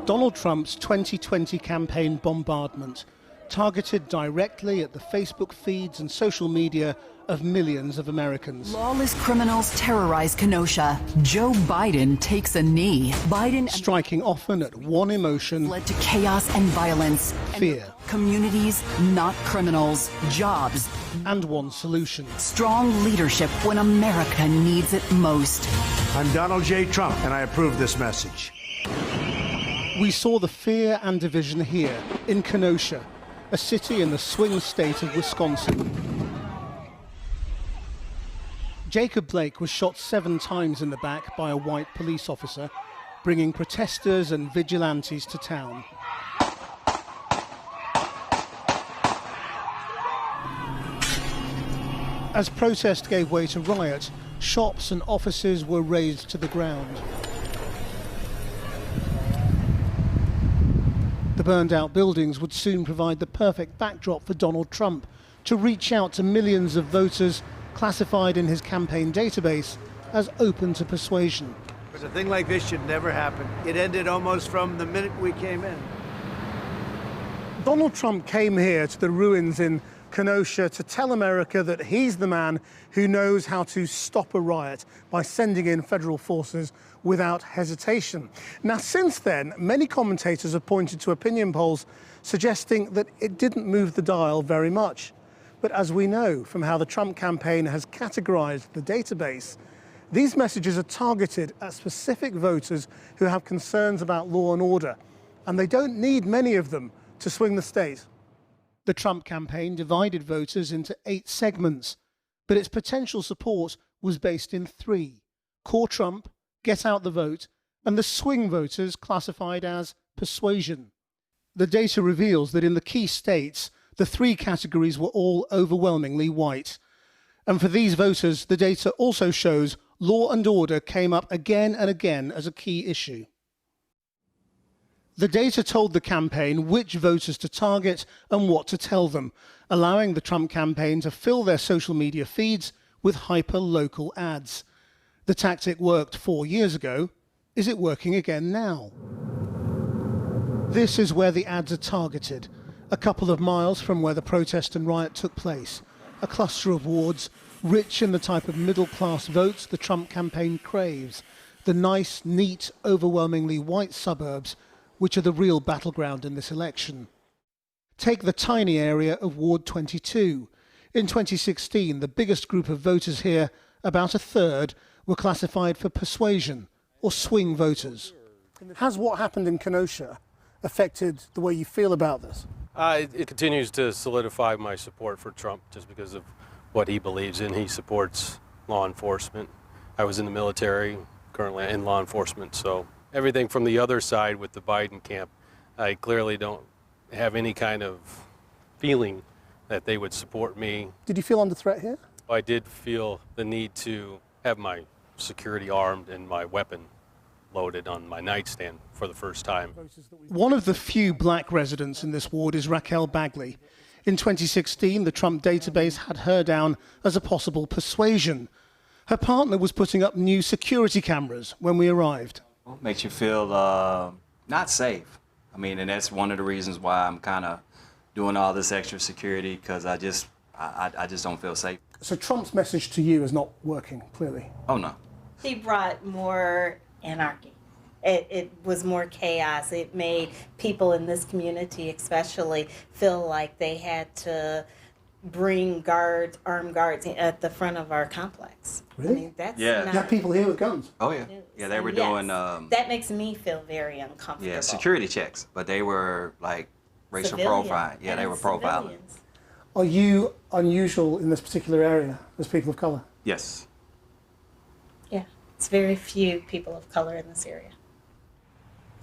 Donald Trump's 2020 campaign bombardment targeted directly at the Facebook feeds and social media of millions of Americans. Lawless criminals terrorize Kenosha. Joe Biden takes a knee. Biden striking often at one emotion, led to chaos and violence. Fear. Communities, not criminals. Jobs. And one solution. Strong leadership when America needs it most. I'm Donald J. Trump, and I approve this message. We saw the fear and division here in Kenosha, a city in the swing state of Wisconsin. Jacob Blake was shot 7 times in the back by a white police officer, bringing protesters and vigilantes to town. As protest gave way to riot, shops and offices were razed to the ground. The burned-out buildings would soon provide the perfect backdrop for Donald Trump to reach out to millions of voters classified in his campaign database as open to persuasion. A thing like this should never happen. It ended almost from the minute we came in. Donald Trump came here to the ruins in Kenosha to tell America that he's the man who knows how to stop a riot by sending in federal forces without hesitation. Now, since then, many commentators have pointed to opinion polls suggesting that it didn't move the dial very much. But as we know from how the Trump campaign has categorized the database, these messages are targeted at specific voters who have concerns about law and order, and they don't need many of them to swing the state. The Trump campaign divided voters into 8 segments, but its potential support was based in 3: core Trump, get out the vote, and the swing voters classified as persuasion. The data reveals that in the key states, the 3 categories were all overwhelmingly white. And for these voters, the data also shows law and order came up again and again as a key issue. The data told the campaign which voters to target and what to tell them, allowing the Trump campaign to fill their social media feeds with hyper-local ads. The tactic worked 4 years ago. Is it working again now? This is where the ads are targeted, a couple of miles from where the protest and riot took place, a cluster of wards rich in the type of middle-class votes the Trump campaign craves, the nice, neat, overwhelmingly white suburbs, which are the real battleground in this election. Take the tiny area of Ward 22. In 2016, the biggest group of voters here, about a third, were classified for persuasion, or swing voters. Has what happened in Kenosha affected the way you feel about this? It continues to solidify my support for Trump just because of what he believes in. He supports law enforcement. I was in the military, currently in law enforcement, so everything from the other side with the Biden camp, I clearly don't have any kind of feeling that they would support me. Did you feel under threat here? I did feel the need to have my security armed and my weapon loaded on my nightstand for the first time. One of the few black residents in this ward is Raquel Bagley. In 2016, the Trump database had her down as a possible persuasion. Her partner was putting up new security cameras when we arrived. Makes you feel not safe. I mean, and that's one of the reasons why I'm kind of doing all this extra security, because I just don't feel safe. So Trump's message to you is not working, clearly? Oh, no. He brought more anarchy. It was more chaos. It made people in this community especially feel like they had to bring guards, armed guards at the front of our complex. Really? I mean, that's Yeah. not... You have people here with guns? Oh, yeah. Yeah, they were doing... that makes me feel very uncomfortable. Yeah, security checks, but they were like racial profiling. Yeah, they were profiling. Civilians. Are you unusual in this particular area as people of color? Yes. Yeah, it's very few people of color in this area.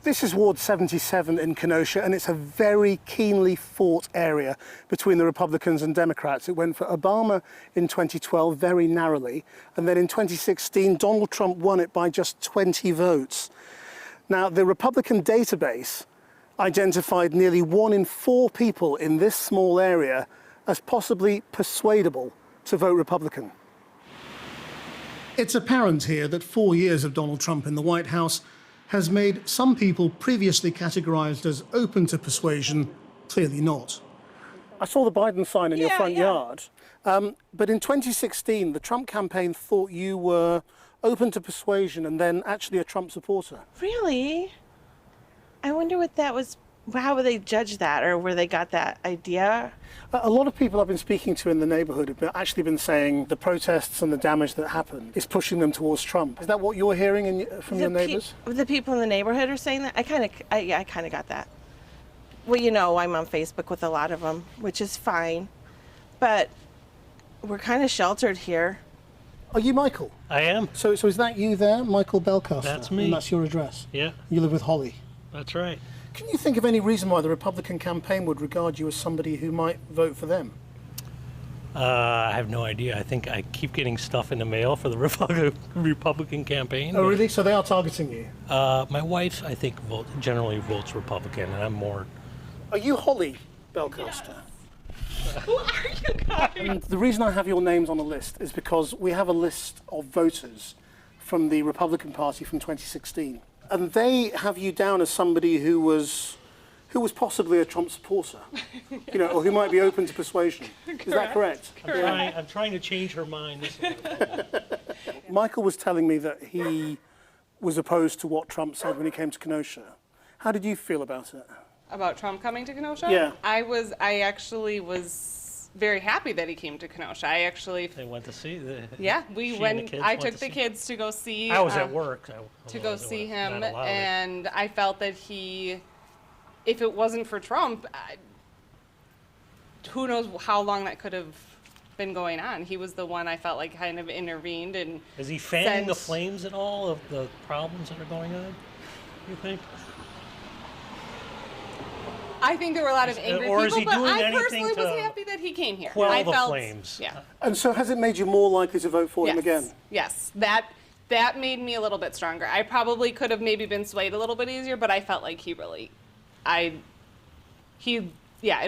This is Ward 77 in Kenosha, and it's a very keenly fought area between the Republicans and Democrats. It went for Obama in 2012 very narrowly, and then in 2016, Donald Trump won it by just 20 votes. Now, the Republican database identified nearly 1 in 4 people in this small area as possibly persuadable to vote Republican. It's apparent here that 4 years of Donald Trump in the White House has made some people previously categorized as open to persuasion clearly not. I saw the Biden sign in your front yard, but in 2016, the Trump campaign thought you were open to persuasion and then actually a Trump supporter. Really? I wonder what that was. How would they judge that, or where they got that idea? A lot of people I've been speaking to in the neighborhood have actually been saying the protests and the damage that happened is pushing them towards Trump. Is that what you're hearing from your neighbors? The people in the neighborhood are saying that? I kind of got that. Well, you know, I'm on Facebook with a lot of them, which is fine, but we're kind of sheltered here. Are you Michael? I am. So is that you there, Michael Belcaster? That's me. And that's your address? Yeah. You live with Holly? That's right. Can you think of any reason why the Republican campaign would regard you as somebody who might vote for them? I have no idea. I think I keep getting stuff in the mail for the Republican campaign. Oh, really? So they are targeting you? My wife, I think, generally votes Republican, and I'm more... Are you Holly Belcaster? Yes. Who are you guys? And the reason I have your names on the list is because we have a list of voters from the Republican Party from 2016. And they have you down as somebody who was possibly a Trump supporter, you know, or who might be open to persuasion. Is that correct? I'm trying to change her mind. Michael was telling me that he was opposed to what Trump said when he came to Kenosha. How did you feel about it? About Trump coming to Kenosha? Yeah. I actually was very happy that he came to Kenosha. They went to see the... Yeah, we went. I took the kids to go see. I was at work. To go see him, and I felt that if it wasn't for Trump, who knows how long that could have been going on. He was the one I felt like kind of intervened and. Is he fanning the flames at all of the problems that are going on, you think? I think there were a lot of angry or people, is he but doing I anything personally was to happy that he came here. quell I the felt, flames? Yeah. And so has it made you more likely to vote for him again? Yes, that made me a little bit stronger. I probably could have maybe been swayed a little bit easier, but I felt like it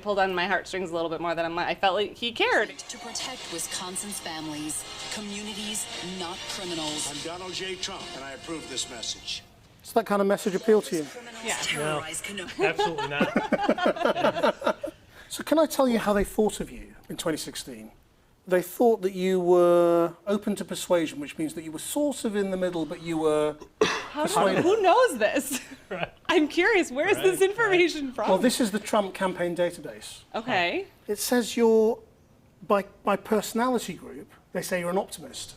pulled on my heartstrings a little bit more than I felt like he cared. To protect Wisconsin's families, communities, not criminals. I'm Donald J. Trump, and I approve this message. Does that kind of message appeal to you? Yeah. No, absolutely not. So can I tell you how they thought of you in 2016? They thought that you were open to persuasion, which means that you were sort of in the middle, but you were persuaded. Who knows this? Right. I'm curious, where is this information from? Well, this is the Trump campaign database. Okay. It says you're, by personality group, they say you're an optimist.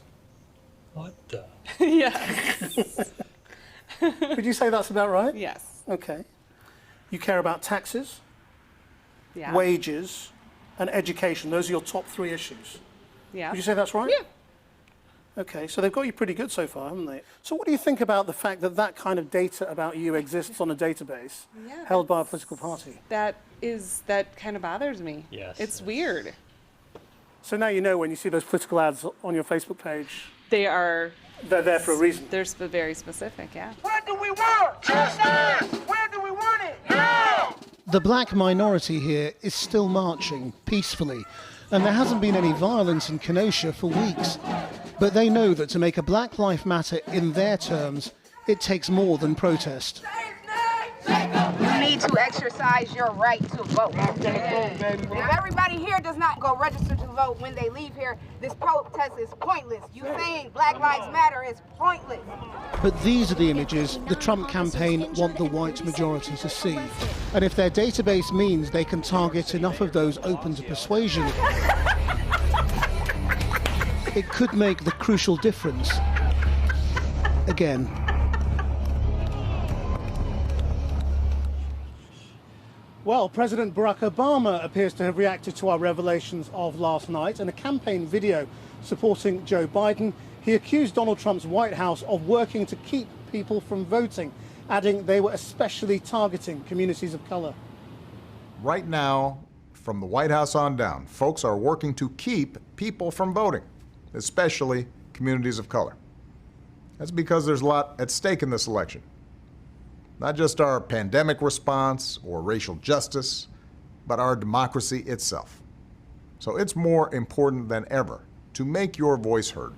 What the? Yes. Would you say that's about right? Yes. Okay. You care about taxes, Yeah. wages, and education. Those are your top three issues. Yeah. Would you say that's right? Yeah. Okay, so they've got you pretty good so far, haven't they? So what do you think about the fact that that kind of data about you exists on a database held by a political party? That kind of bothers me. Yes. It's weird. So now you know when you see those political ads on your Facebook page, They're there for a reason. They're very specific, yeah. What do we want? Justice! Where do we want it? Now! The black minority here is still marching peacefully, and there hasn't been any violence in Kenosha for weeks. But they know that to make a Black Lives Matter in their terms, it takes more than protest. You need to exercise your right to vote. If everybody here does not go register to vote when they leave here, this protest is pointless. You saying Black Lives Matter is pointless. But these are the images the Trump campaign want the white majority to see. And if their database means they can target enough of those open to persuasion, it could make the crucial difference again. Well, President Barack Obama appears to have reacted to our revelations of last night. In a campaign video supporting Joe Biden, he accused Donald Trump's White House of working to keep people from voting, adding they were especially targeting communities of color. Right now, from the White House on down, folks are working to keep people from voting, especially communities of color. That's because there's a lot at stake in this election. Not just our pandemic response or racial justice, but our democracy itself. So it's more important than ever to make your voice heard.